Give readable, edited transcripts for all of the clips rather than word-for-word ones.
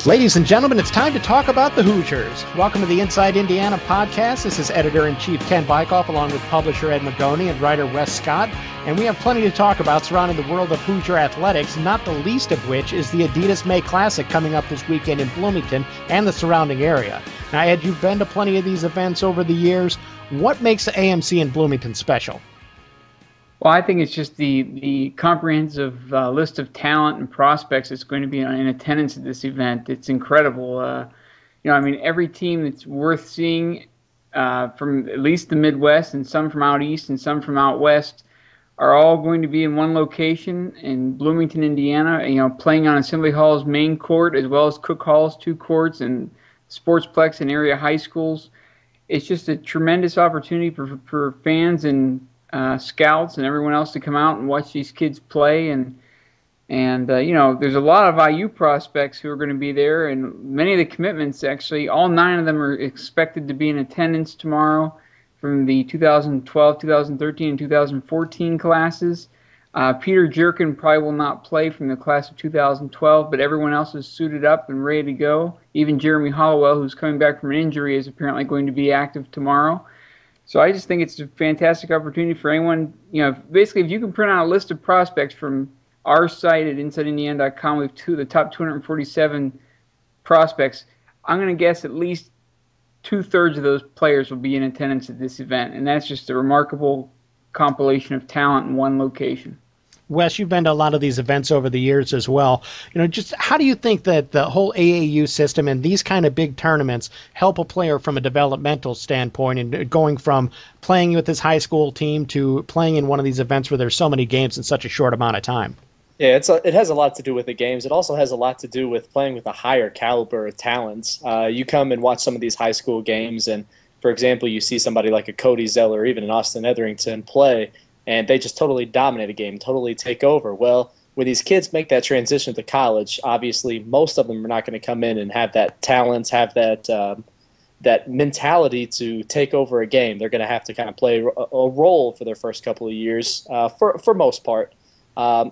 Ladies and gentlemen, it's time to talk about the Hoosiers. Welcome to the Inside Indiana podcast. This is Editor-in-Chief Ken Bikoff, along with publisher Ed Magoni and writer Wes Scott. And we have plenty to talk about surrounding the world of Hoosier athletics, not the least of which is the Adidas May Classic coming up this weekend in Bloomington and the surrounding area. Now, Ed, you've been to plenty of these events over the years. What makes the AMC in Bloomington special? Well, I think it's just the comprehensive list of talent and prospects that's going to be in attendance at this event. It's incredible. Every team that's worth seeing from at least the Midwest and some from out east and some from out west are all going to be in one location in Bloomington, Indiana, playing on Assembly Hall's main court as well as Cook Hall's 2 courts and Sportsplex and area high schools. It's just a tremendous opportunity for fans and scouts and everyone else to come out and watch these kids play, and there's a lot of IU prospects who are going to be there, and many of the commitments, actually all 9 of them are expected to be in attendance tomorrow from the 2012, 2013, and 2014 classes. Peter Jerkin probably will not play from the class of 2012, but everyone else is suited up and ready to go. Even Jeremy Hollowell, who's coming back from an injury, is apparently going to be active tomorrow. So I just think it's a fantastic opportunity for anyone. Basically, if you can print out a list of prospects from our site at InsideIndiana.com with the top 247 prospects, I'm going to guess at least 2/3 of those players will be in attendance at this event, and that's just a remarkable compilation of talent in one location. Wes, you've been to a lot of these events over the years as well. Just how do you think that the whole AAU system and these kind of big tournaments help a player from a developmental standpoint and going from playing with his high school team to playing in one of these events where there's so many games in such a short amount of time? Yeah, it has a lot to do with the games. It also has a lot to do with playing with a higher caliber of talents. You come and watch some of these high school games, and, for example, you see somebody like a Cody Zeller or even an Austin Etherington play, and they just totally dominate a game, totally take over. Well, when these kids make that transition to college, obviously most of them are not going to come in and have that talent, have that mentality to take over a game. They're going to have to kind of play a role for their first couple of years, for most part.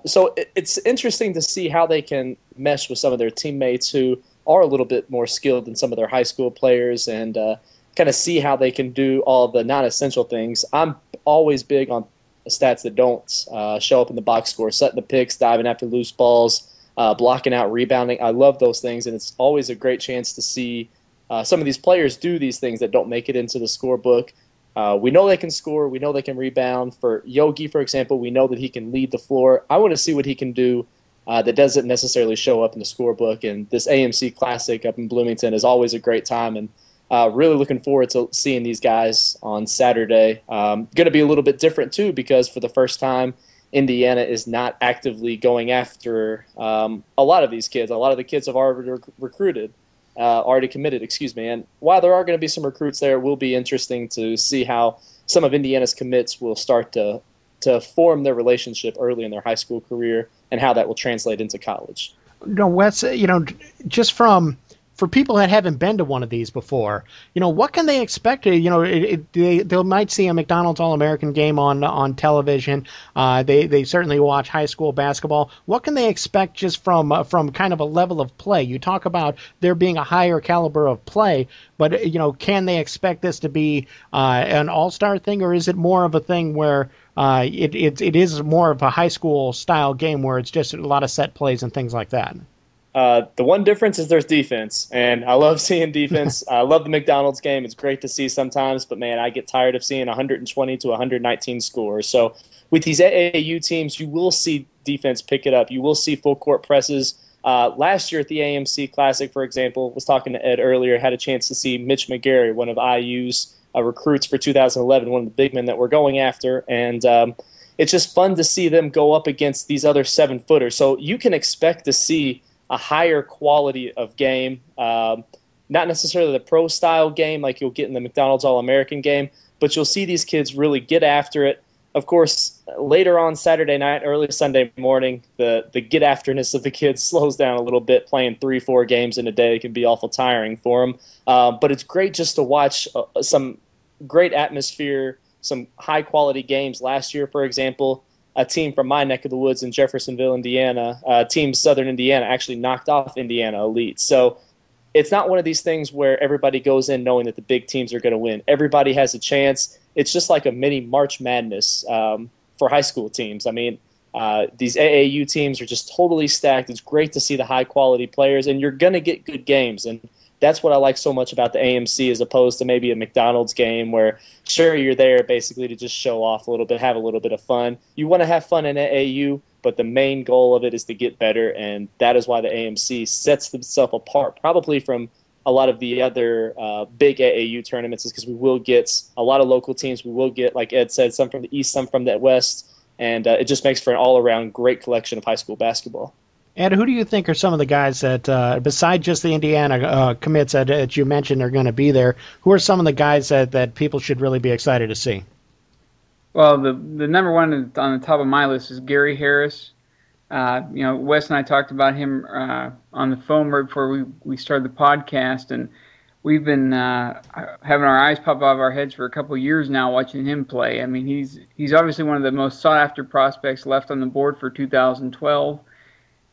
So it's interesting to see how they can mesh with some of their teammates who are a little bit more skilled than some of their high school players, and kind of see how they can do all the non-essential things. I'm always big on stats that don't show up in the box score, setting the picks, diving after loose balls, blocking out, rebounding. I love those things, and it's always a great chance to see some of these players do these things that don't make it into the scorebook. We know they can score. We know they can rebound. For Yogi, for example, we know that he can lead the floor. I want to see what he can do that doesn't necessarily show up in the scorebook, and this AMC Classic up in Bloomington is always a great time, and really looking forward to seeing these guys on Saturday. Going to be a little bit different, too, because for the first time, Indiana is not actively going after a lot of these kids. A lot of the kids have already already committed, and while there are going to be some recruits there, it will be interesting to see how some of Indiana's commits will start to form their relationship early in their high school career and how that will translate into college. Wes, just for people that haven't been to one of these before, what can they expect? They might see a McDonald's All-American game on television. They certainly watch high school basketball. What can they expect just from kind of a level of play? You talk about there being a higher caliber of play, but can they expect this to be an all-star thing, or is it more of a thing where it is more of a high school style game where it's just a lot of set plays and things like that? The one difference is there's defense, and I love seeing defense. I love the McDonald's game. It's great to see sometimes, but, man, I get tired of seeing 120 to 119 scores. So with these AAU teams, you will see defense pick it up. You will see full-court presses. Last year at the AMC Classic, for example, was talking to Ed earlier, had a chance to see Mitch McGarry, one of IU's recruits for 2011, one of the big men that we're going after, and it's just fun to see them go up against these other 7-footers. So you can expect to see a higher quality of game, not necessarily the pro-style game like you'll get in the McDonald's All-American game, but you'll see these kids really get after it. Of course, later on Saturday night, early Sunday morning, the get-afterness of the kids slows down a little bit. Playing 3-4 games in a day can be awful tiring for them. But it's great just to watch some great atmosphere, some high-quality games. Last year, for example, a team from my neck of the woods in Jeffersonville, Indiana, Team Southern Indiana, actually knocked off Indiana Elite. So it's not one of these things where everybody goes in knowing that the big teams are going to win. Everybody has a chance. It's just like a mini March Madness for high school teams. I mean, these AAU teams are just totally stacked. It's great to see the high-quality players, and you're going to get good games. And that's what I like so much about the AMC as opposed to maybe a McDonald's game where, sure, you're there basically to just show off a little bit, have a little bit of fun. You want to have fun in AAU, but the main goal of it is to get better, and that is why the AMC sets itself apart probably from a lot of the other big AAU tournaments, is because we will get a lot of local teams. We will get, like Ed said, some from the East, some from the West, and it just makes for an all-around great collection of high school basketball. And who do you think are some of the guys that, besides just the Indiana commits that you mentioned are going to be there, who are some of the guys that people should really be excited to see? Well, the number one on the top of my list is Gary Harris. Wes and I talked about him on the phone right before we started the podcast, and we've been having our eyes pop out of our heads for a couple of years now watching him play. I mean, he's obviously one of the most sought-after prospects left on the board for 2012.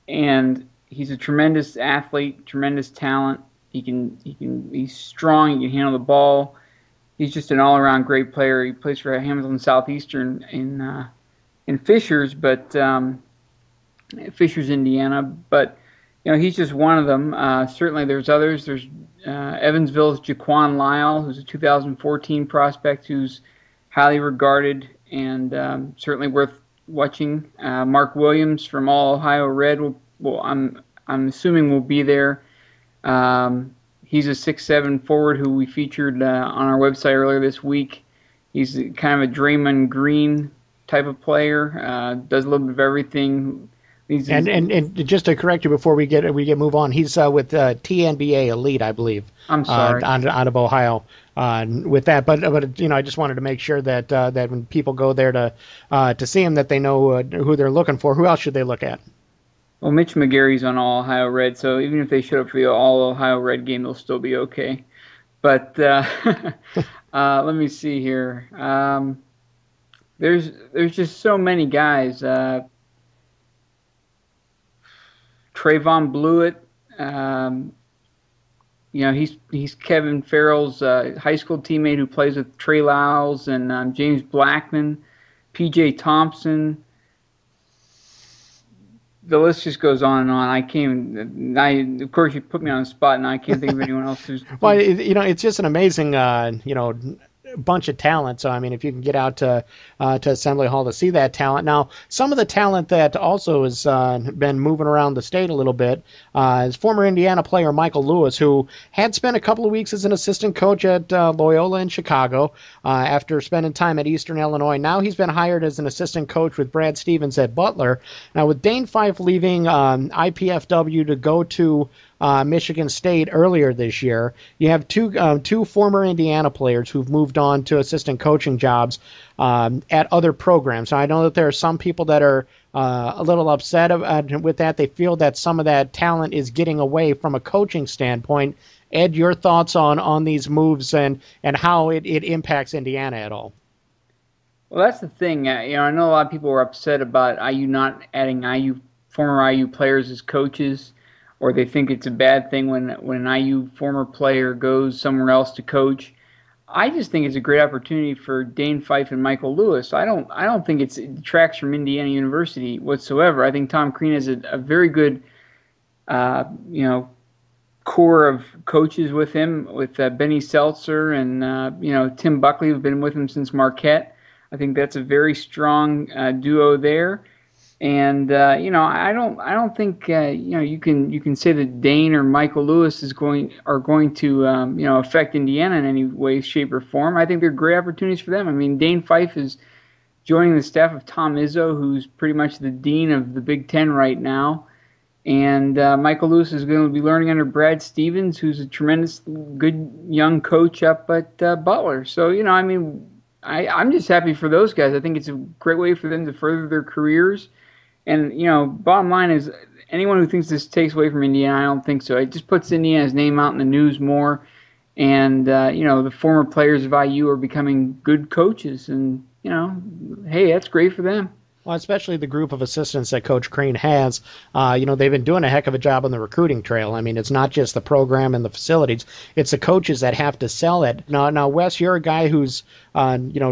And he's a tremendous athlete, tremendous talent. He's strong. He can handle the ball. He's just an all-around great player. He plays for Hamilton Southeastern in Fishers, Fishers, Indiana. But he's just one of them. Certainly, there's others. There's Evansville's Jaquan Lyle, who's a 2014 prospect, who's highly regarded and certainly worth watching. Mark Williams from All Ohio Red I'm assuming will be there. He's a 6'7" forward who we featured on our website earlier this week. He's kind of a Draymond Green type of player. Does a little bit of everything. And just to correct you before we move on, he's with TNBA Elite, I believe. I'm sorry. Out of Ohio. With that, but I just wanted to make sure that when people go there to see him, that they know who they're looking for. Who else should they look at? Well, Mitch McGarry's on All Ohio Red, so even if they showed up for the All Ohio Red game, they'll still be okay. But let me see here. There's just so many guys. Trayvon Blewett. He's Kevin Farrell's high school teammate who plays with Trey Lyles and James Blackman, P.J. Thompson. The list just goes on and on. Of course, you put me on the spot, and I can't think of anyone else who's. Well, it's just an amazing, bunch of talent. So, I mean, if you can get out to Assembly Hall to see that talent. Now, some of the talent that also has been moving around the state a little bit is former Indiana player Michael Lewis, who had spent a couple of weeks as an assistant coach at Loyola in Chicago after spending time at Eastern Illinois. Now he's been hired as an assistant coach with Brad Stevens at Butler. Now, with Dane Fife leaving IPFW to go to Michigan State earlier this year, you have two former Indiana players who've moved on to assistant coaching jobs at other programs. So I know that there are some people that are a little upset with that. They feel that some of that talent is getting away from a coaching standpoint. Ed, your thoughts on these moves and how it impacts Indiana at all? Well, that's the thing. I know a lot of people were upset about IU not adding former IU players as coaches, or they think it's a bad thing when an IU former player goes somewhere else to coach. I just think it's a great opportunity for Dane Fife and Michael Lewis. I don't think it detracts from Indiana University whatsoever. I think Tom Crean has a very good, core of coaches with him, with Benny Seltzer and Tim Buckley, who've been with him since Marquette. I think that's a very strong duo there. And I don't think you can say that Dane or Michael Lewis are going to affect Indiana in any way, shape, or form. I think they're great opportunities for them. I mean, Dane Fife is joining the staff of Tom Izzo, who's pretty much the dean of the Big Ten right now, and Michael Lewis is going to be learning under Brad Stevens, who's a tremendous good young coach up at Butler. So I'm just happy for those guys. I think it's a great way for them to further their careers. And, bottom line is, anyone who thinks this takes away from Indiana, I don't think so. It just puts Indiana's name out in the news more. And, the former players of IU are becoming good coaches. And, hey, that's great for them. Well, especially the group of assistants that Coach Crane has. They've been doing a heck of a job on the recruiting trail. I mean, it's not just the program and the facilities; it's the coaches that have to sell it. Now, Wes, you're a guy who's,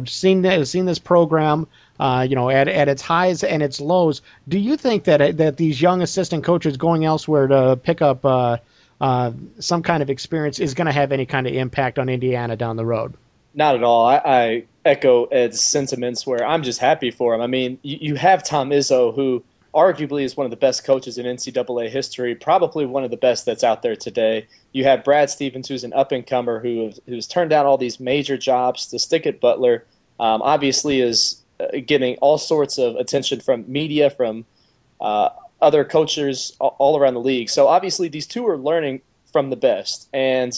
seen this program, at its highs and its lows. Do you think that these young assistant coaches going elsewhere to pick up some kind of experience is going to have any kind of impact on Indiana down the road? Not at all. I echo Ed's sentiments where I'm just happy for him. I mean, you have Tom Izzo, who arguably is one of the best coaches in NCAA history, probably one of the best that's out there today. You have Brad Stevens, who's an up-and-comer who's turned down all these major jobs to stick at Butler, obviously is getting all sorts of attention from media, from other coaches all around the league. So obviously these two are learning from the best. And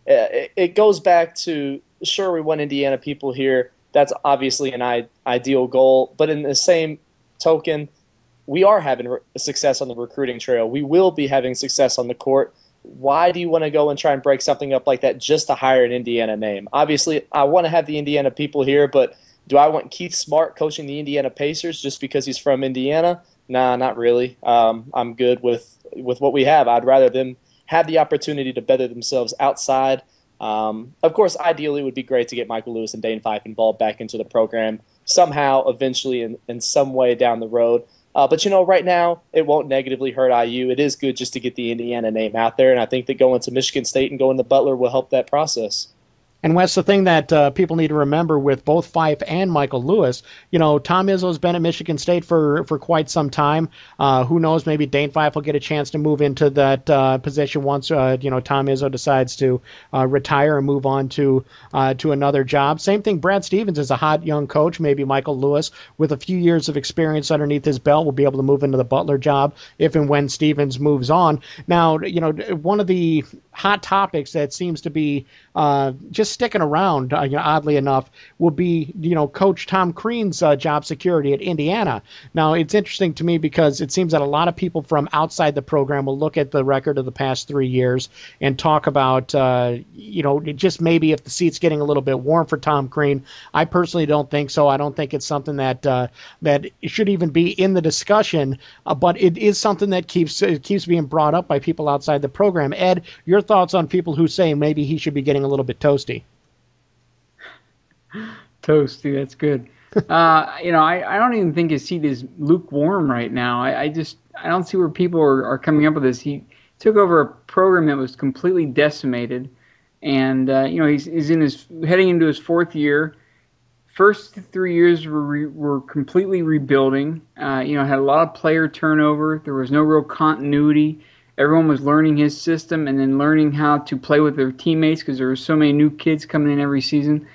it goes back to, sure, we want Indiana people here. That's obviously an ideal goal. But in the same token, we are having success on the recruiting trail. We will be having success on the court. Why do you want to go and try and break something up like that just to hire an Indiana name? Obviously, I want to have the Indiana people here, but do I want Keith Smart coaching the Indiana Pacers just because he's from Indiana? Nah, not really. I'm good with what we have. I'd rather them have the opportunity to better themselves outside. Of course, ideally, it would be great to get Michael Lewis and Dane Fife involved back into the program somehow, eventually, in some way down the road. But, right now, it won't negatively hurt IU. It is good just to get the Indiana name out there, and I think that going to Michigan State and going to Butler will help that process. And Wes, the thing that people need to remember with both Fife and Michael Lewis, Tom Izzo's been at Michigan State for quite some time. Who knows? Maybe Dane Fife will get a chance to move into that position once Tom Izzo decides to retire and move on to another job. Same thing. Brad Stevens is a hot young coach. Maybe Michael Lewis, with a few years of experience underneath his belt, will be able to move into the Butler job if and when Stevens moves on. Now, one of the hot topics that seems to be just sticking around, oddly enough, will be, Coach Tom Crean's job security at Indiana. Now, it's interesting to me because it seems that a lot of people from outside the program will look at the record of the past 3 years and talk about, just maybe if the seat's getting a little bit warm for Tom Crean. I personally don't think so. I don't think it's something that should even be in the discussion, but it is something that keeps being brought up by people outside the program. Ed, your thoughts on people who say maybe he should be getting a little bit toasty? Toasty, that's good. I don't even think his seat is lukewarm right now. I don't see where people are coming up with this. He took over a program that was completely decimated, and he's heading into his fourth year. First 3 years were completely rebuilding. Had a lot of player turnover. There was no real continuity. Everyone was learning his system and then learning how to play with their teammates because there were so many new kids coming in every season.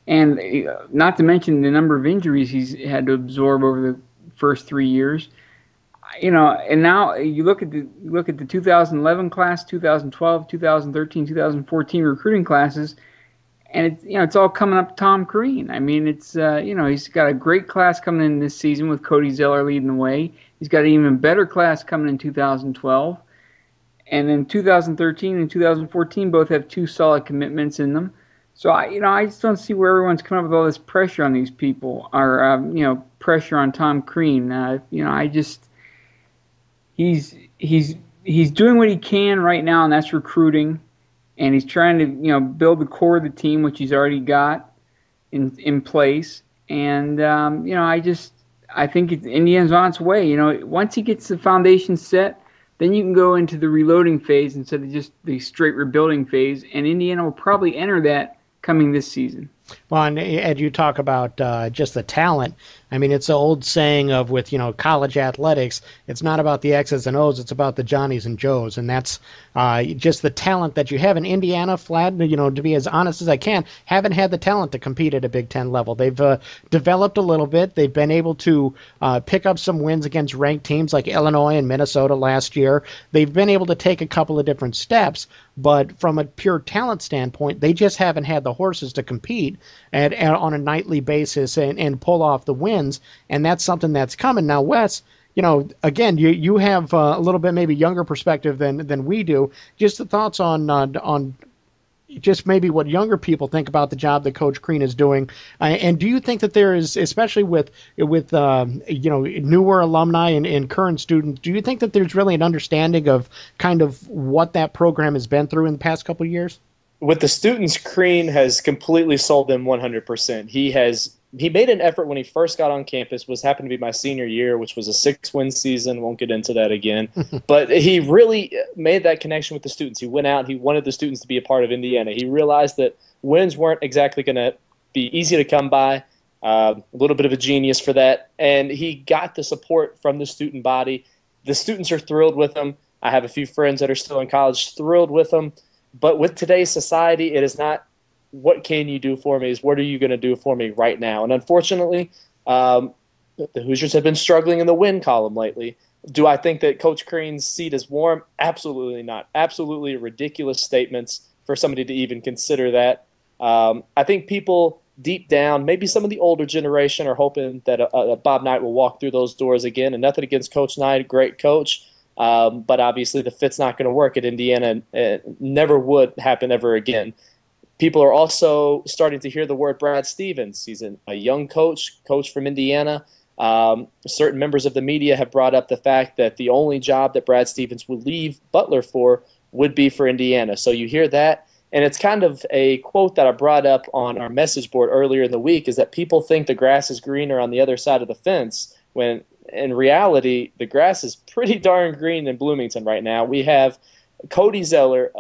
And not to mention the number of injuries he's had to absorb over the first 3 years. And now you look at the 2011 class, 2012, 2013, 2014 recruiting classes, and it's all coming up Tom Crean. I mean, it's he's got a great class coming in this season with Cody Zeller leading the way. He's got an even better class coming in 2012. And then 2013 and 2014 both have 2 solid commitments in them. So I just don't see where everyone's coming up with all this pressure on these people, or pressure on Tom Crean. He's doing what he can right now, and that's recruiting, and he's trying to build the core of the team, which he's already got in place. And I think Indiana's on its way. Once he gets the foundation set, then you can go into the reloading phase instead of just the straight rebuilding phase, and Indiana will probably enter that coming this season. Well, and Ed, you talk about just the talent. I mean, it's the old saying of with college athletics, it's not about the X's and O's, it's about the Johnnies and Joes, and that's just the talent that you have in Indiana. Flat, to be as honest as I can, haven't had the talent to compete at a Big Ten level. They've developed a little bit. They've been able to pick up some wins against ranked teams like Illinois and Minnesota last year. They've been able to take a couple of different steps, but from a pure talent standpoint, they just haven't had the horses to compete on a nightly basis and pull off the wins, and that's something that's coming. Now, Wes, again, you have a little bit maybe younger perspective than we do. Just the thoughts on just maybe what younger people think about the job that Coach Crean is doing. And do you think that there is, especially with newer alumni and current students, do you think that there's really an understanding of kind of what that program has been through in the past couple of years? With the students, Crean has completely sold them 100%. He made an effort when he first got on campus, was happened to be my senior year, which was a 6-win season. Won't get into that again. But he really made that connection with the students. He went out. He wanted the students to be a part of Indiana. He realized that wins weren't exactly going to be easy to come by. A little bit of a genius for that. And he got the support from the student body. The students are thrilled with him. I have a few friends that are still in college thrilled with him. But with today's society, it is not what can you do for me, is what are you going to do for me right now? And unfortunately, the Hoosiers have been struggling in the win column lately. Do I think that Coach Crean's seat is warm? Absolutely not. Absolutely ridiculous statements for somebody to even consider that. I think people deep down, maybe some of the older generation, are hoping that Bob Knight will walk through those doors again. And nothing against Coach Knight, great coach. But obviously the fit's not going to work at Indiana. It never would happen ever again. People are also starting to hear the word Brad Stevens. He's a young coach from Indiana. Certain members of the media have brought up the fact that the only job that Brad Stevens would leave Butler for would be for Indiana. So you hear that, and it's kind of a quote that I brought up on our message board earlier in the week, is that people think the grass is greener on the other side of the fence, when in reality the grass is pretty darn green in Bloomington right now. We have Cody Zeller,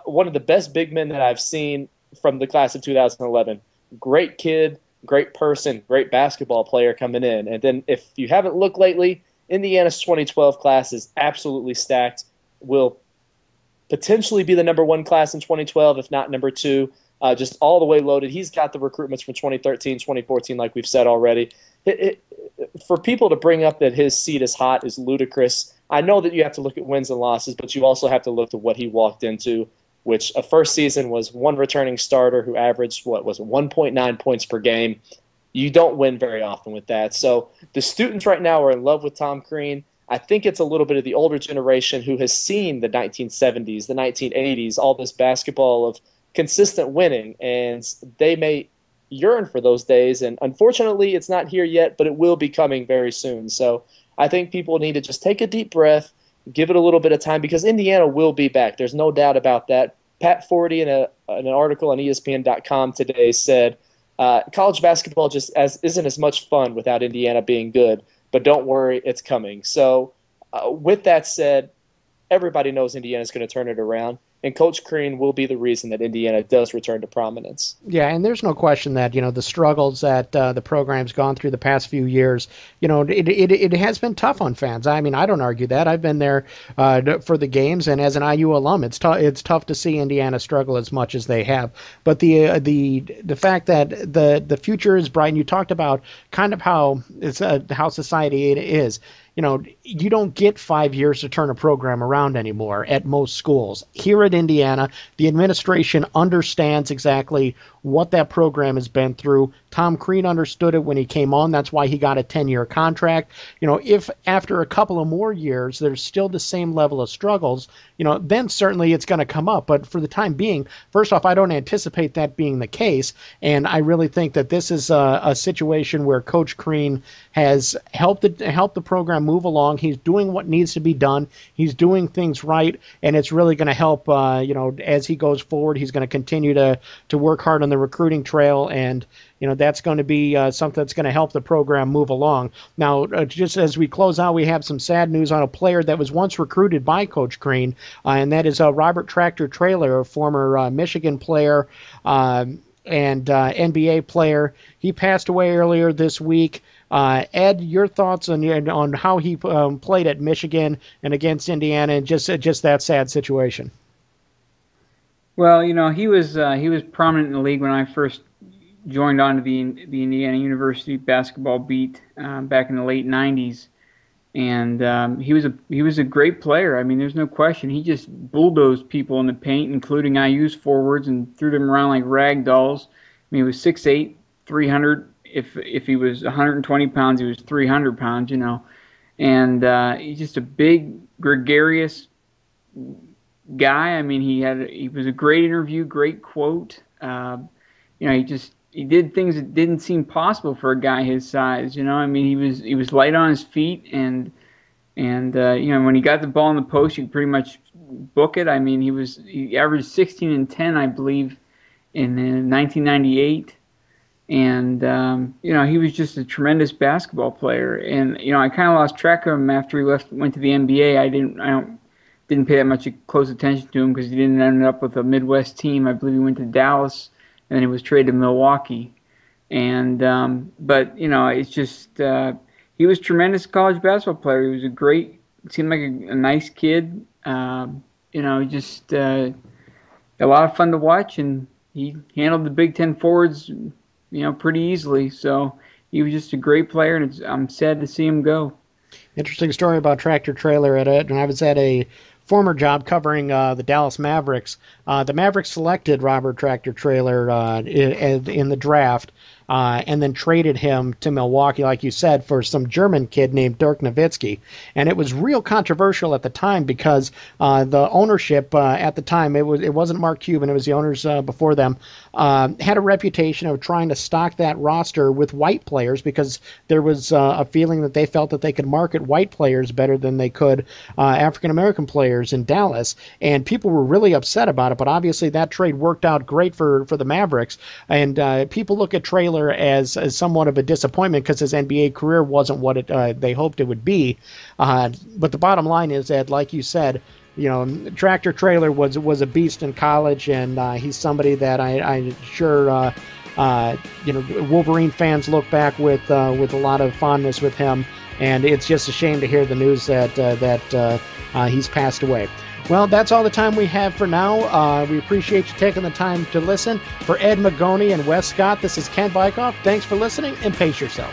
one of the best big men that I've seen from the class of 2011. Great kid, great person, great basketball player coming in. And then if you haven't looked lately, Indiana's 2012 class is absolutely stacked. Will potentially be the number 1 class in 2012, if not number 2. Just all the way loaded. He's got the recruitments from 2013, 2014, like we've said already. For people to bring up that his seat is hot is ludicrous. I know that you have to look at wins and losses, but you also have to look at what he walked into, which a first season was one returning starter who averaged, 1.9 points per game. You don't win very often with that. So the students right now are in love with Tom Crean. I think it's a little bit of the older generation who has seen the 1970s, the 1980s, all this basketball of consistent winning, and they may yearn for those days. And unfortunately, it's not here yet, but it will be coming very soon. So I think people need to just take a deep breath, give it a little bit of time, because Indiana will be back. There's no doubt about that. Pat Forty, in an article on ESPN.com today, said college basketball just isn't as much fun without Indiana being good, but don't worry, it's coming. So with that said, everybody knows Indiana's going to turn it around, and Coach Crean will be the reason that Indiana does return to prominence. Yeah, and there's no question that, the struggles that the program's gone through the past few years, it has been tough on fans. I mean, I don't argue that. I've been there for the games, and as an IU alum, it's tough to see Indiana struggle as much as they have. But the fact that the future is bright, and you talked about kind of how society is. You don't get 5 years to turn a program around anymore at most schools. Here at Indiana, the administration understands exactly what that program has been through. Tom Crean understood it when he came on. That's why he got a 10-year contract. If after a couple of more years there's still the same level of struggles, then certainly it's going to come up. But for the time being, first off, I don't anticipate that being the case. And I really think that this is a situation where Coach Crean has helped the program move along. He's doing what needs to be done. He's doing things right, and it's really going to help. As he goes forward, he's going to continue to work hard on the recruiting trail, and that's going to be something that's going to help the program move along. Now, just as we close out, we have some sad news on a player that was once recruited by Coach Crean, and that is Robert Tractor Traylor, a former Michigan player and NBA player. He passed away earlier this week. Ed, your thoughts on how he played at Michigan and against Indiana, and just that sad situation. Well, he was prominent in the league when I first joined on to the Indiana University basketball beat back in the late '90s, and he was a great player. I mean, there's no question. He just bulldozed people in the paint, including IU's forwards, and threw them around like rag dolls. I mean, he was 6'8", 300. If he was 120 pounds, he was 300 pounds. And he's just a big, gregarious, guy. I mean, he was a great interview, great quote. He did things that didn't seem possible for a guy his size. I mean, he was light on his feet, and when he got the ball in the post, you could pretty much book it. I mean, he averaged 16 and 10, I believe, in 1998. And, he was just a tremendous basketball player. And, I kind of lost track of him after he went to the NBA. I didn't pay that much close attention to him because he didn't end up with a Midwest team. I believe he went to Dallas, and then he was traded to Milwaukee. And, but, it's just, he was a tremendous college basketball player. He was seemed like a nice kid. Just a lot of fun to watch, and he handled the Big Ten forwards pretty easily. So he was just a great player, and I'm sad to see him go. Interesting story about Tractor Trailer. When I was at a former job covering the Dallas Mavericks, the Mavericks selected Robert Tractor Trailer in the draft, and then traded him to Milwaukee, like you said, for some German kid named Dirk Nowitzki. And it was real controversial at the time because the ownership at the time, it wasn't Mark Cuban, it was the owners before them, had a reputation of trying to stock that roster with white players because there was a feeling that they felt that they could market white players better than they could African-American players in Dallas. And people were really upset about it, but obviously that trade worked out great for the Mavericks. And people look at Traylor as somewhat of a disappointment because his NBA career wasn't what they hoped it would be. But the bottom line is that, like you said, Tractor Trailer was a beast in college, and he's somebody that I'm sure Wolverine fans look back with a lot of fondness with him. And it's just a shame to hear the news that he's passed away. Well, that's all the time we have for now. We appreciate you taking the time to listen. For Ed Magoni and Wes Scott, this is Ken Bikoff. Thanks for listening, and pace yourself.